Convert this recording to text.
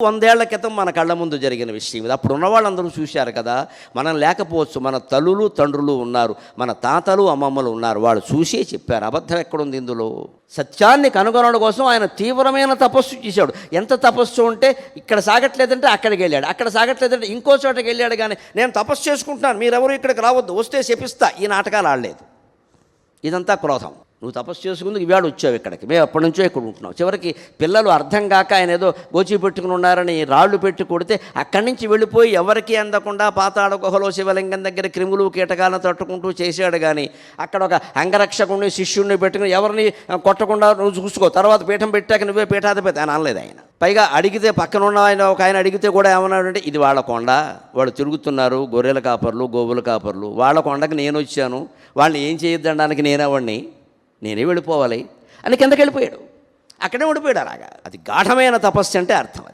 100 ఏళ్ల క్రితం మన కళ్ళ ముందు జరిగిన విషయం ఇది. అప్పుడు ఉన్న వాళ్ళందరూ చూశారు కదా. మనం లేకపోవచ్చు, మన తల్లులు తండ్రులు ఉన్నారు, మన తాతలు అమ్మమ్మలు ఉన్నారు, వాళ్ళు చూసే చెప్పారు. అబద్ధం ఎక్కడుంది ఇందులో? సత్యాన్ని కనుగొనడం కోసం ఆయన తీవ్రమైన తపస్సు చేశాడు. ఎంత తపస్సు అంటే ఇక్కడ సాగట్లేదంటే అక్కడికి వెళ్ళాడు, అక్కడ సాగట్లేదంటే ఇంకో చోటకి వెళ్ళాడు. కానీ నేను తపస్సు చేసుకుంటున్నాను, మీరెవరు ఇక్కడికి రావద్దు, వస్తే శపిస్తా, ఈ నాటకాలు ఆడలేదు. ఇదంతా క్రోధం. నువ్వు తపస్సు చేసుకుందుకు ఇవాడు వచ్చావు ఇక్కడికి, మేము అప్పటి నుంచో ఇక్కడ ఉంటున్నాం. చివరికి పిల్లలు అర్థం కాక ఆయన ఏదో గోచి పెట్టుకుని ఉన్నారని రాళ్ళు పెట్టి కొడితే అక్కడి నుంచి వెళ్ళిపోయి ఎవరికి అందకుండా పాతాళ గుహలో శివలింగం దగ్గర క్రిములు కీటకాలను తట్టుకుంటూ చేశాడు. కానీ అక్కడ ఒక అంగరక్షకుడిని శిష్యుడిని పెట్టుకుని ఎవరిని కొట్టకుండా నువ్వు చూసుకో, తర్వాత పీఠం పెట్టాక నువ్వే పీఠాధిపతి అని అనలేదు ఆయన. పైగా అడిగితే పక్కన ఉన్న ఆయన అడిగితే కూడా ఏమన్నాడంటే, ఇది వాళ్ళ కొండ, వాళ్ళు తిరుగుతున్నారు, గొర్రెల కాపర్లు గోవుల కాపర్లు, వాళ్ళ కొండకి నేను వచ్చాను, వాళ్ళని ఏం చేయొద్దనడానికి నేనేవాడిని, నేనే వెళ్ళిపోవాలి అని కిందకి వెళ్ళిపోయాడు. అక్కడే ఉండిపోయాడు అలాగా. అది గాఢమైన తపస్సు అంటే అర్థం.